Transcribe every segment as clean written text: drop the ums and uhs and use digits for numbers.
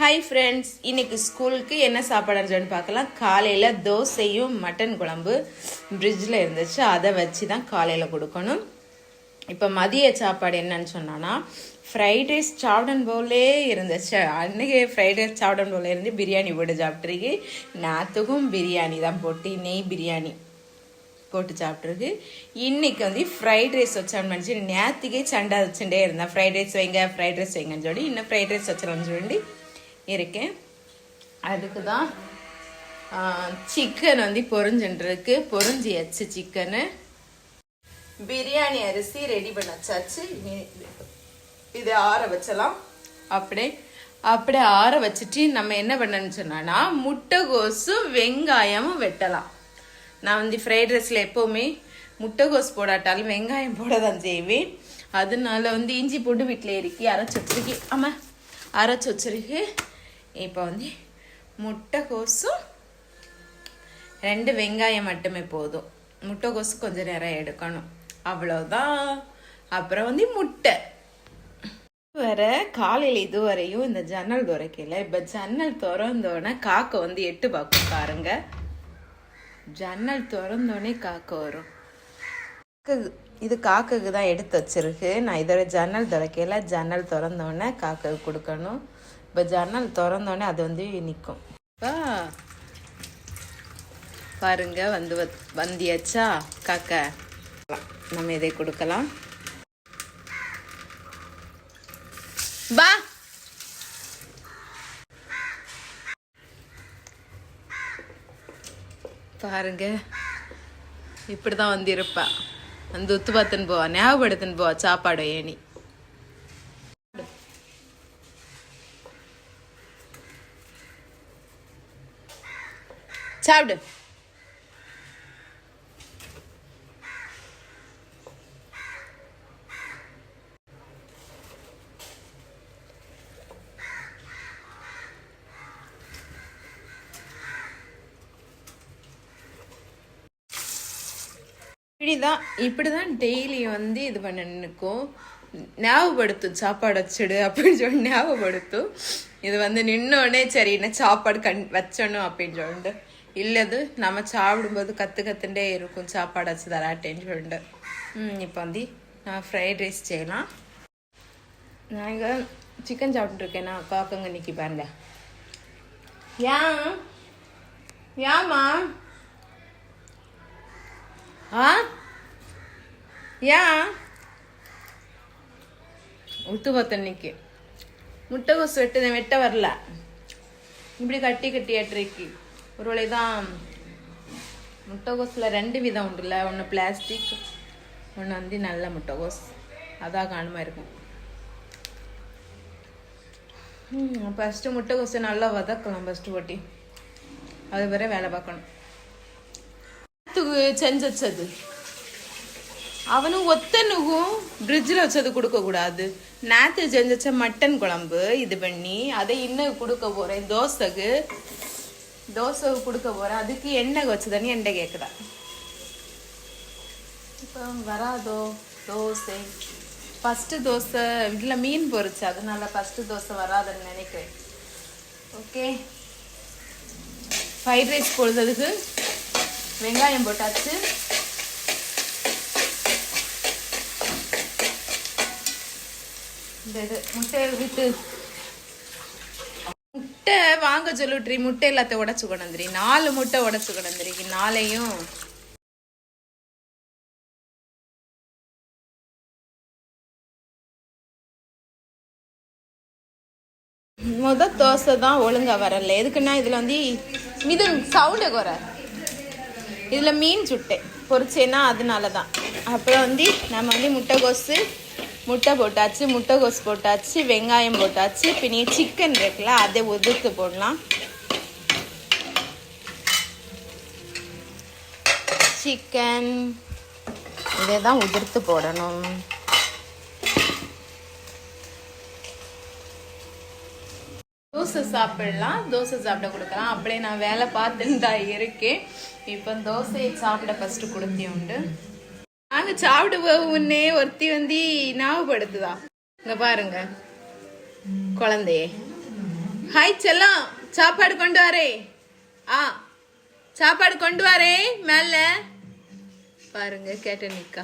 Hi friends, இன்னைக்கு ஸ்கூலுக்கு என்ன சாப்பாடுன்னு பார்க்கலாம். காலையில் தோசையும் மட்டன் குழம்பு ஃப்ரிட்ஜில் இருந்துச்சு, அதை வச்சு தான் காலையில் கொடுக்கணும். இப்போ மதிய சாப்பாடு என்னன்னு சொன்னான்னா ஃப்ரைட் ரைஸ் சாவுடன் போலே இருந்துச்சு. அன்றைக்கி ஃப்ரைட் ரைஸ் சாவுடன் போல இருந்து பிரியாணி போட்டு சாப்பிட்ருக்கு. நேற்றுக்கும் பிரியாணி தான் போட்டு நெய் பிரியாணி போட்டு சாப்பிட்ருக்கு. இன்னைக்கு வந்து ஃப்ரைட் ரைஸ் வச்சான்னு நினச்சி நேற்றுக்கே சண்டை வச்சுட்டே இருந்தேன். ஃப்ரைட் ரைஸ் வைங்கன்னு சொல்லி இன்னும் ஃப்ரைட் ரைஸ் வச்சிடலாம்னு சொல்லி இருக்கேன். அதுக்கு தான் சிக்கன் வந்து பொரிஞ்சுருக்கு. பொரிஞ்சியாச்சு சிக்கனு. பிரியாணி அரிசி ரெடி பண்ண வச்சாச்சு. இதை ஆற வச்சலாம். அப்படியே ஆற வச்சுட்டு நம்ம என்ன பண்ணணும்னு சொன்னா முட்டைகோசும் வெங்காயமும் வெட்டலாம். நான் வந்து ஃப்ரைட் ரைஸில் எப்போவுமே முட்டைகோஸ் போடாட்டாலும் வெங்காயம் போட தான் செய்வேன். அதனால வந்து இஞ்சி போட்டு வீட்டில் இறக்கி அரைச்சி வச்சிருக்கு. இப்போ வந்து முட்டைகோசும் 2 வெங்காயம் மட்டுமே போதும். முட்டைகோசு கொஞ்சம் நேரம் எடுக்கணும், அவ்வளோதான். அப்புறம் வந்து முட்டை வர காலையில் இதுவரையும் இந்த ஜன்னல் துறைக்கல. இப்போ ஜன்னல் திறந்தோடனே காக்கை வந்து எட்டு பார்க்கும் பாருங்க. ஜன்னல் திறந்தோடனே காக்கை வரும். இது காக்கைக்கு தான் எடுத்து வச்சிருக்கு. நான் இதோட ஜன்னல் திறக்கல. ஜன்னல் திறந்தோடனே காக்கைக்கு கொடுக்கணும். இப்போ ஜன்னல் திறந்தோடனே அது வந்து நிற்கும். இப்போ பாருங்க வந்தியாச்சா காக்கை. நம்ம இதை கொடுக்கலாம். பா பாருங்க, இப்படிதான் வந்து இருப்பா. அந்த உத்து பார்த்துன்னு போவா, ஞாபகப்படுத்துன்னு போவா சாப்பாடு ஏனி. சாப்பிடு. இப்படிதான் டெய்லி வந்து இது பண்ண நிற்கும். ஞாபகப்படுத்தும் சாப்பாடு வச்சுடு அப்படின்னு சொல்லி ஞாபகப்படுத்தும். இது வந்து நின்னோடனே சரி என்ன சாப்பாடு வச்சணும் அப்படின்னு சொல்லிட்டு இல்லது நம்ம சாப்பிடும்போது கத்துண்டே இருக்கும் சாப்பாடு வச்சு தராட்டேன்னு சொல்லிட்டு. இப்போ வந்து நான் ஃப்ரைட் ரைஸ் செய்யலாம். நான் இங்கே சிக்கன் சாப்பிட்டுருக்கேன். நான் காக்கங்க நிற்கி பாருங்க. ஏமா உத்து பார்த்தன்னைக்கு முட்டைகோசு வெட்ட வரல. இப்படி கட்டியாட்டிருக்கு. ஒரு வேளைதான் முட்டைகோஸில் 2 விதம் உண்டுல்ல. ஒன்று பிளாஸ்டிக், ஒன்று வந்து நல்ல முட்டைகோஸ். அதான் காணுமா இருக்கும். ஃபஸ்ட்டு முட்டைகோஸை நல்லா வதக்கலாம். ஃபஸ்ட்டு போட்டி அது வரை வேலை பார்க்கணும். செஞ்சு வச்சது அவனும் ஒத்தனுக்கும் ஃப்ரிட்ஜில் வச்சது கொடுக்கக்கூடாது. நேற்று செஞ்சு வச்ச மட்டன் குழம்பு இது பண்ணி அதை இன்னும் கொடுக்க போகிறேன். தோசை கொடுக்க போகிறேன். அதுக்கு எண்ணெய் வச்சுதானே எண்ணெய் கேட்குதா. இப்போ வராதோ தோசை. ஃபஸ்ட்டு தோசை இதில் மீன் பொரிச்சு, அதனால ஃபஸ்ட்டு தோசை வராதுன்னு நினைக்கிறேன். ஓகே, ஃப்ரைட் ரைஸ் போடுறதுக்கு வெங்காயம் போட்டாச்சு. முட்டையை விட்டு முட்டை வாங்க சொல்லிட்ரி. முட்டை எல்லாத்தையும் உடச்சு கொண்டுந்துரி. 4 முட்டை உடச்சு கொண்டுந்துருக்கு. 4ஐயும் தோசை தான் ஒழுங்கா வரல. எதுக்குன்னா இதுல வந்து இது சவுண்டு குறை. இதுல மீன் சுட்டை பொரிச்சேன்னா அதனாலதான். அப்புறம் வந்து நம்ம வந்து முட்டை போட்டாச்சு, முட்டைகோஸ் போட்டாச்சு, வெங்காயம் போட்டாச்சு. பின்னி சிக்கன் இருக்குல்ல, அதை உதிர்த்து போடலாம். சிக்கன் இதை தான் உதிர்த்து போடணும். தோசை சாப்பிடலாம். தோசை சாப்பிட கொடுக்கலாம். அப்படியே நான் வேலை பார்த்துன்னு தான் இருக்கேன். இப்போ தோசையை சாப்பிட ஃபஸ்ட்டு கொடுத்தி உண்டு. நாங்கள் சாப்பிடுவோம். முன்னே ஒருத்தி வந்து ஞாபகப்படுத்துதா. இங்கே பாருங்க குழந்தையே. ஹாய் செல்லம், சாப்பாடு கொண்டு வரே. சாப்பாடு கொண்டு வரே. மேல பாருங்க கேட்ட நிக்கா.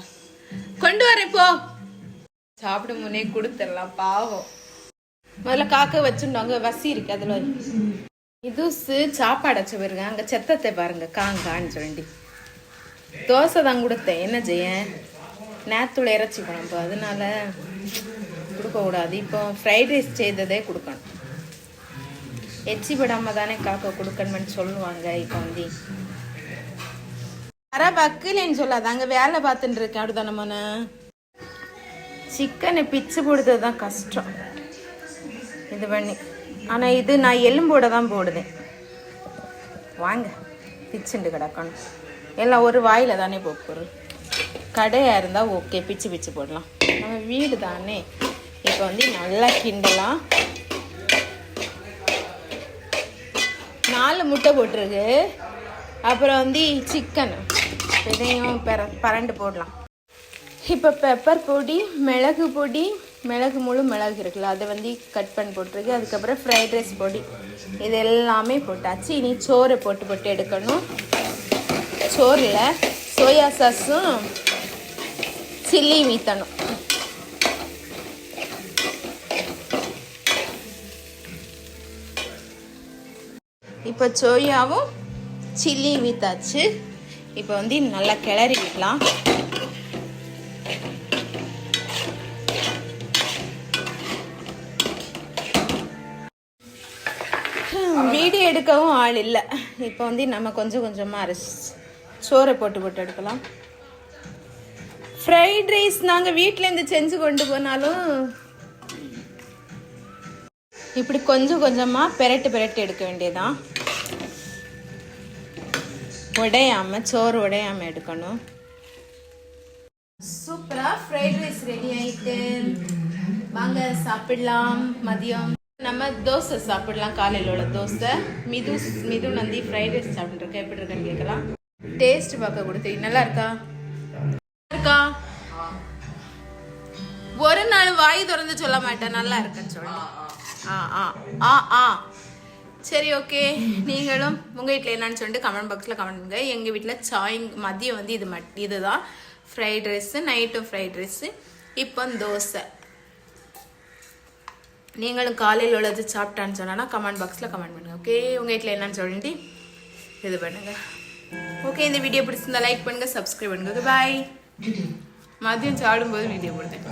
கொண்டு வரேன் போ. சாப்பிட முன்னே கொடுத்துடலாம் பாவம். முதல்ல காக்க வச்சுட்டாங்க, வசி இருக்கு அதுல. இதுசு சாப்பாடு வச்ச பாருங்க. அங்க செத்தத்தை பாருங்க காங்கான்னு சொல்லி தோசை தான் கொடுத்தேன். என்ன செய்ய, நேத்துல இறைச்சி குழம்பு, அதனால கொடுக்க கூடாது. இப்போ ஃப்ரைட் ரைஸ் செய்ததே கொடுக்கணும். எச்சி படாம தானே காக்க கொடுக்கணும்னு சொல்லுவாங்க. இப்போ வந்து வர வக்கலன்னு சொல்லாத, அங்க வேலை பார்த்துட்டு இருக்கேன். அப்படிதானே மோன. சிக்கனை பிச்சு போடுறது தான் கஷ்டம் இது பண்ணி. ஆனா இது நான் எலும்போட தான் போடுதேன். வாங்க பிச்சுண்டு கிடக்கணும். எல்லாம் ஒரு வாயில தானே போக்குறோம். கடையா இருந்தா ஓகே, பிச்சு பிச்சு போடலாம். நம்ம வீடு தானே. இப்போ வந்து நல்லா கிண்டலாம். 4 முட்டை போட்டிருக்கு. அப்புறம் வந்து சிக்கன் இதையும் பரண்டு போடலாம். இப்போ பெப்பர் பொடி, மிளகு பொடி, முழு மிளகு இருக்குல்ல, அதை வந்து கட் பண்ணி போட்டிருக்கு. அதுக்கப்புறம் ஃப்ரைட் ரைஸ் பொடி, இது எல்லாமே போட்டாச்சு. இனி சோறை போட்டு எடுக்கணும். சோறில் சோயா சாஸும் சில்லி ஊற்றணும். இப்போ சோயாவும் சில்லி ஊற்றாச்சு. இப்போ வந்து நல்லா கிளறி விடலாம். வீடியோ எடுக்கவும் ஆள் இல்லை. இப்போ வந்து நம்ம கொஞ்சம் கொஞ்சமாக சோறை போட்டு எடுக்கலாம். ஃப்ரைட் ரைஸ் நாங்கள் வீட்டிலேருந்து செஞ்சு கொண்டு போனாலும் இப்படி கொஞ்சம் கொஞ்சமாக பெரட்டு எடுக்க வேண்டியதான். சோறு உடையாம எடுக்கணும். சூப்பரா ஃப்ரைட் ரைஸ் ரெடி ஆயிட்டு. வாங்க சாப்பிடலாம். மதியம் நம்ம தோசை சாப்பிடலாம். காலையில் உள்ள தோசை. மிது நந்தி ஃப்ரைட் ரைஸ் சாப்பிட்டுருக்கேன். எப்படி இருக்குன்னு கேட்கலாம். டேஸ்ட் பார்க்க கொடுத்து நல்லா இருக்கா? ஒரு நாள் வாய் திறந்து சொல்ல மாட்டேன் நல்லா இருக்குன்னு சொல்லி. சரி ஓகே. நீங்களும் உங்கள் வீட்டில் என்னன்னு சொல்லிட்டு கமெண்ட் பாக்ஸில் கமெண்ட் பண்ணுங்க. எங்கள் வீட்டில் மதியம் வந்து இதுதான் ஃப்ரைட் ரைஸு, நைட்டும் ஃப்ரைட் ரைஸு, இப்போ தோசை. நீங்களும் காலையில் உள்ளது சாப்பிட்டான்னு சொன்னா கமெண்ட் பாக்ஸில் கமெண்ட் பண்ணுங்க. ஓகே, உங்கள் வீட்டில் என்னன்னு சொல்லிட்டு இது பண்ணுங்க. ஓகே, இந்த வீடியோ பிடிச்சிருந்தா லைக் பண்ணுங்க, சப்ஸ்கிரைப் பண்ணுங்க. பாய். மதியம் சாப்பிடும்போது வீடியோ போடுறேன்.